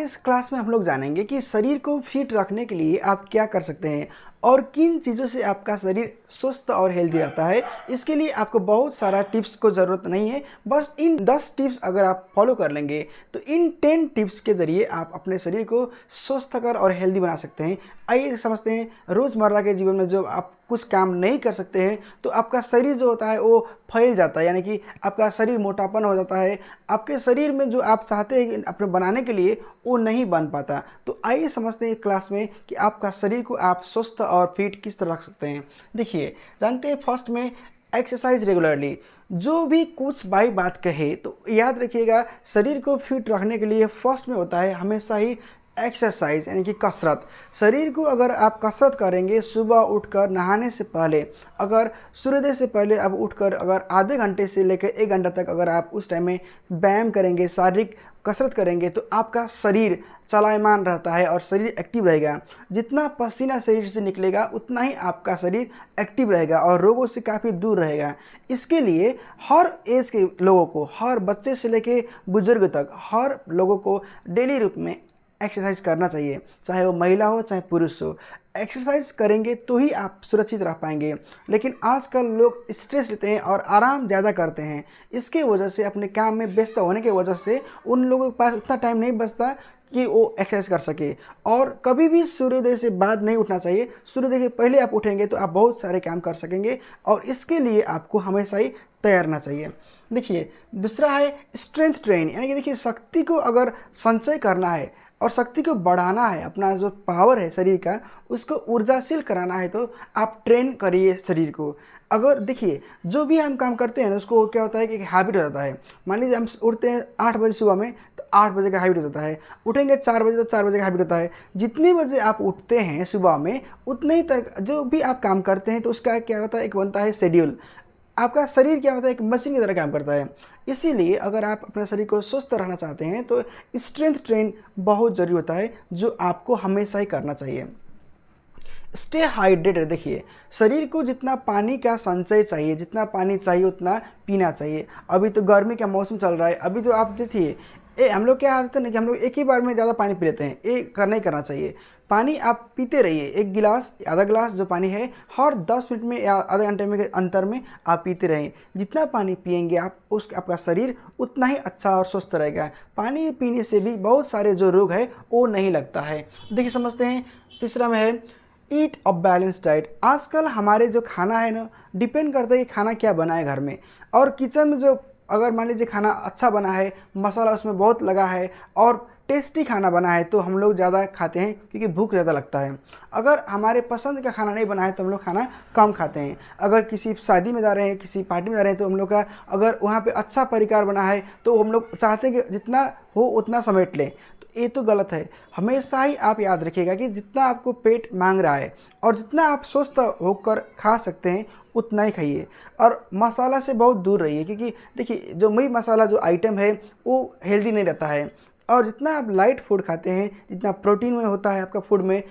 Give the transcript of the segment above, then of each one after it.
इस क्लास में हम लोग जानेंगे कि शरीर को फिट रखने के लिए आप क्या कर सकते हैं और किन चीज़ों से आपका शरीर स्वस्थ और हेल्दी रहता है। इसके लिए आपको बहुत सारा टिप्स को ज़रूरत नहीं है, बस इन 10 टिप्स अगर आप फॉलो कर लेंगे तो इन 10 टिप्स के ज़रिए आप अपने शरीर को स्वस्थकर और हेल्दी बना सकते हैं। आइए समझते हैं, रोज़मर्रा के जीवन में जब आप कुछ काम नहीं कर सकते हैं तो आपका शरीर जो होता है वो फैल जाता है, यानी कि आपका शरीर मोटापन हो जाता है। आपके शरीर में जो आप चाहते हैं अपने बनाने के लिए वो नहीं बन पाता। तो आइए समझते हैं क्लास में कि आपका शरीर को आप स्वस्थ और फिट किस तरह रख सकते हैं। देखिए, जानते हैं फर्स्ट में एक्सरसाइज रेगुलरली। जो भी कुछ भाई बात कहे तो याद रखिएगा, शरीर को फिट रखने के लिए फर्स्ट में होता है हमेशा ही एक्सरसाइज, यानी कि कसरत। शरीर को अगर आप कसरत करेंगे सुबह उठकर नहाने से पहले, अगर सूर्योदय से पहले आप उठकर अगर आधे घंटे से लेकर 1 घंटा तक अगर आप उस टाइम में व्यायाम करेंगे, शारीरिक कसरत करेंगे तो आपका शरीर चलायमान रहता है और शरीर एक्टिव रहेगा। जितना पसीना शरीर से निकलेगा उतना ही आपका शरीर एक्टिव रहेगा और रोगों से काफ़ी दूर रहेगा। इसके लिए हर एज के लोगों को, हर बच्चे से लेकर बुजुर्ग तक, हर लोगों को डेली रूप में एक्सरसाइज करना चाहिए, चाहे वो महिला हो चाहे पुरुष हो। एक्सरसाइज करेंगे तो ही आप सुरक्षित रह पाएंगे। लेकिन आजकल लोग स्ट्रेस लेते हैं और आराम ज़्यादा करते हैं। इसके वजह से अपने काम में व्यस्त होने की वजह से उन लोगों के पास उतना टाइम नहीं बचता कि वो एक्सरसाइज कर सके। और कभी भी सूर्योदय से बाद नहीं उठना चाहिए। सूर्योदय के पहले आप उठेंगे तो आप बहुत सारे काम कर सकेंगे और इसके लिए आपको हमेशा ही तैयार रहना चाहिए। देखिए, दूसरा है स्ट्रेंथ ट्रेन, यानी कि देखिए शक्ति को अगर संचय करना है और शक्ति को बढ़ाना है, अपना जो पावर है शरीर का उसको ऊर्जाशील कराना है तो आप ट्रेन करिए शरीर को। अगर देखिए, जो भी हम काम करते हैं उसको क्या होता है कि एक हैबिट हो जाता है। मान लीजिए हम उठते हैं 8 बजे सुबह में तो 8 बजे का हैबिट हो जाता है। उठेंगे 4 बजे तो 4 बजे का हैबिट होता है। जितने बजे आप उठते हैं सुबह में उतने ही तक जो भी आप काम करते हैं तो उसका क्या होता है, एक बनता है शेड्यूल। आपका शरीर क्या होता है, एक मशीन की तरह काम करता है। इसीलिए अगर आप अपने शरीर को स्वस्थ रखना चाहते हैं तो स्ट्रेंथ ट्रेन बहुत ज़रूरी होता है, जो आपको हमेशा ही करना चाहिए। Stay hydrated. देखिए, शरीर को जितना पानी का संचय चाहिए, जितना पानी चाहिए उतना पीना चाहिए। अभी तो गर्मी का मौसम चल रहा है, अभी तो आप देखिए हम लोग क्या आदत है ना कि हम लोग एक ही बार में ज़्यादा पानी पी लेते हैं। ये नहीं करना चाहिए। पानी आप पीते रहिए, 1 गिलास आधा गिलास जो पानी है हर 10 मिनट में या आधे घंटे में के अंतर में आप पीते रहें। जितना पानी पिएंगे आप आपका शरीर उतना ही अच्छा और स्वस्थ रहेगा। पानी पीने से भी बहुत सारे जो रोग है वो नहीं लगता है। देखिए, समझते हैं तीसरा में है ईट अ बैलेंस डाइट। आजकल हमारे जो खाना है ना, डिपेंड करता है कि खाना क्या बना है घर में। और किचन में जो अगर मान लीजिए खाना अच्छा बना है, मसाला उसमें बहुत लगा है और टेस्टी खाना बना है तो हम लोग ज़्यादा खाते हैं क्योंकि भूख ज़्यादा लगता है। अगर हमारे पसंद का खाना नहीं बना है तो हम लोग खाना कम खाते हैं। अगर किसी शादी में जा रहे हैं, किसी पार्टी में जा रहे हैं तो हम लोग का अगर वहाँ पे अच्छा परिकार बना है तो हम लोग चाहते हैं कि जितना हो उतना समेट लें। ये तो गलत है। हमेशा ही आप याद रखिएगा कि जितना आपको पेट मांग रहा है और जितना आप स्वस्थ होकर खा सकते हैं उतना ही खाइए। और मसाला से बहुत दूर रहिए, क्योंकि देखिए जो वही मसाला जो आइटम है वो हेल्दी नहीं रहता है। और जितना आप लाइट फूड खाते हैं, जितना प्रोटीन में होता है आपका फूड में,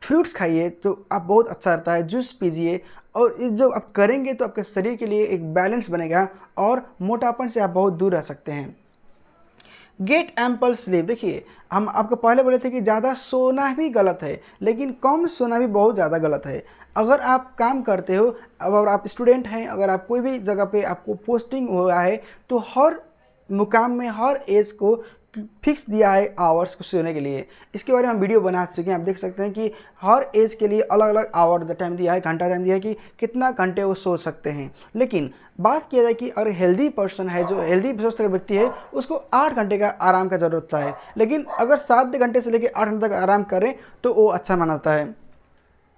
फ्रूट्स खाइए तो आप बहुत अच्छा रहता है। जूस पीजिए और ये जो आप करेंगे तो आपके शरीर के लिए एक बैलेंस बनेगा और मोटापन से आप बहुत दूर रह सकते हैं। Get ample sleep. देखिए, हम आपको पहले बोले थे कि ज़्यादा सोना भी गलत है, लेकिन कम सोना भी बहुत ज़्यादा गलत है। अगर आप काम करते हो, अगर आप स्टूडेंट हैं, अगर आप कोई भी जगह पे आपको पोस्टिंग हुआ है तो हर मुकाम में हर एज को फिक्स दिया है आवर्स को सोने के लिए। इसके बारे में हम वीडियो बना चुके हैं, आप देख सकते हैं कि हर एज के लिए अलग अलग आवर टाइम दिया है, घंटा टाइम दिया है कि कितना घंटे वो सो सकते हैं। लेकिन बात किया जाए कि अगर हेल्दी पर्सन है, जो हेल्दी स्वस्थ व्यक्ति है, उसको 8 घंटे का आराम का ज़रूरत होता है। लेकिन अगर 7 घंटे से लेकर 8 घंटे तक आराम करें तो वो अच्छा माना जाता है।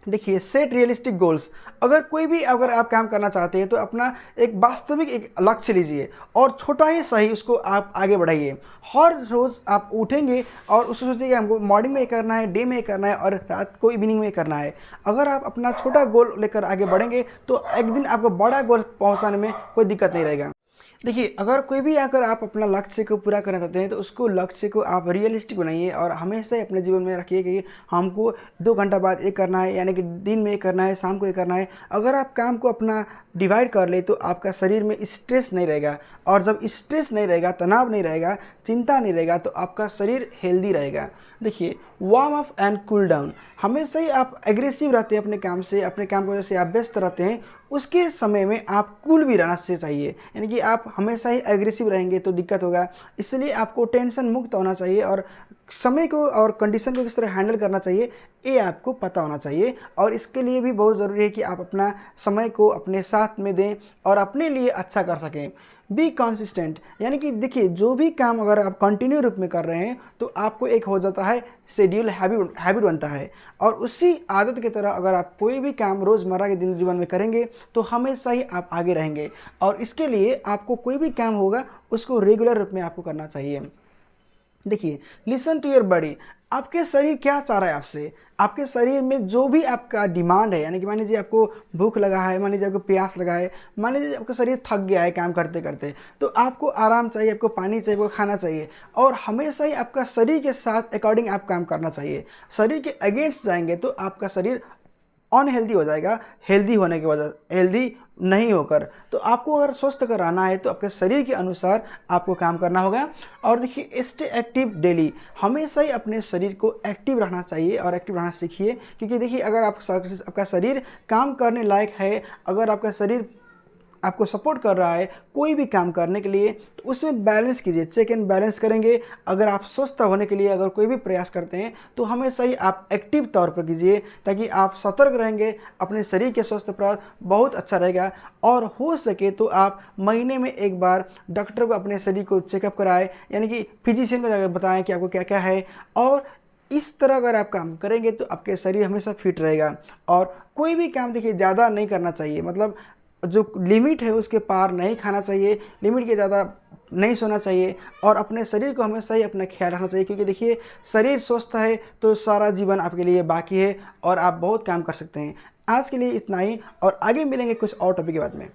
देखिए, सेट रियलिस्टिक गोल्स। अगर आप काम करना चाहते हैं तो अपना एक वास्तविक एक लक्ष्य लीजिए और छोटा ही सही उसको आप आगे बढ़ाइए। हर रोज़ आप उठेंगे और उसको सोचिए कि हमको मॉर्निंग में ये करना है, डे में ये करना है और रात को इवनिंग में करना है। अगर आप अपना छोटा गोल लेकर आगे बढ़ेंगे तो एक दिन आपको बड़ा गोल पहुंचाने में कोई दिक्कत नहीं रहेगा। देखिए, अगर आप अपना लक्ष्य को पूरा करना चाहते हैं तो उसको लक्ष्य को आप रियलिस्टिक बनाइए और हमेशा ही अपने जीवन में रखिए कि हमको 2 घंटा बाद ये करना है, यानी कि दिन में ये करना है, शाम को ये करना है। अगर आप काम को अपना डिवाइड कर ले तो आपका शरीर में स्ट्रेस नहीं रहेगा, और जब स्ट्रेस नहीं रहेगा, तनाव नहीं रहेगा, चिंता नहीं रहेगा, तो आपका शरीर हेल्दी रहेगा। देखिए, warm up and cool down, हमेशा ही आप एग्रेसिव रहते हैं अपने काम से, अपने काम की वजह से आप व्यस्त रहते हैं, उसके समय में आप कूल भी रहना चाहिए। यानी कि आप हमेशा ही एग्रेसिव रहेंगे तो दिक्कत होगा, इसलिए आपको टेंशन मुक्त होना चाहिए और समय को और कंडीशन को किस तरह हैंडल करना चाहिए ये आपको पता होना चाहिए। और इसके लिए भी बहुत ज़रूरी है कि आप अपना समय को अपने साथ में दें और अपने लिए अच्छा कर सकें। बी कंसिस्टेंट, यानी कि देखिए, जो भी काम अगर आप कंटिन्यू रूप में कर रहे हैं तो आपको एक हो जाता है शेड्यूल, हैबिट बनता है, और उसी आदत की तरह अगर आप कोई भी काम रोज़मर्रा के दिन जीवन में करेंगे तो हमेशा ही आप आगे रहेंगे। और इसके लिए आपको कोई भी काम होगा उसको रेगुलर रूप में आपको करना चाहिए। देखिए, लिसन टू योर बॉडी, आपके शरीर क्या चाह रहा है आपसे, आपके शरीर में जो भी आपका डिमांड है, यानी कि मान लीजिए आपको भूख लगा है, मान लीजिए आपको प्यास लगा है, मान लीजिए आपका शरीर थक गया है काम करते करते, तो आपको आराम चाहिए, आपको पानी चाहिए, आपको खाना चाहिए, और हमेशा ही आपका शरीर के साथ अकॉर्डिंग आप काम करना चाहिए। शरीर के अगेंस्ट जाएंगे तो आपका शरीर अनहेल्दी हो जाएगा, हेल्दी होने की वजह, हेल्दी नहीं होकर। तो आपको अगर स्वस्थ कर रहना है तो आपके शरीर के अनुसार आपको काम करना होगा। और देखिए, स्टे एक्टिव डेली, हमेशा ही अपने शरीर को एक्टिव रहना चाहिए और एक्टिव रहना सीखिए, क्योंकि देखिए, अगर आपका शरीर काम करने लायक है, अगर आपका शरीर आपको सपोर्ट कर रहा है कोई भी काम करने के लिए, तो उसमें बैलेंस कीजिए, चेक एंड बैलेंस करेंगे। अगर आप स्वस्थ होने के लिए अगर कोई भी प्रयास करते हैं तो हमेशा ही आप एक्टिव तौर पर कीजिए, ताकि आप सतर्क रहेंगे, अपने शरीर के स्वास्थ्य पर बहुत अच्छा रहेगा। और हो सके तो आप महीने में एक बार डॉक्टर को अपने शरीर को चेकअप कराएं, यानी कि फिजिशियन को जाकर बताएं कि आपको क्या क्या है। और इस तरह अगर आप काम करेंगे तो आपके शरीर हमेशा फिट रहेगा। और कोई भी काम देखिए ज़्यादा नहीं करना चाहिए, मतलब जो लिमिट है उसके पार नहीं खाना चाहिए, लिमिट के ज़्यादा नहीं सोना चाहिए, और अपने शरीर को हमेशा ही अपना ख्याल रखना चाहिए, क्योंकि देखिए, शरीर स्वस्थ है तो सारा जीवन आपके लिए बाकी है और आप बहुत काम कर सकते हैं। आज के लिए इतना ही, और आगे मिलेंगे कुछ और टॉपिक के बाद में।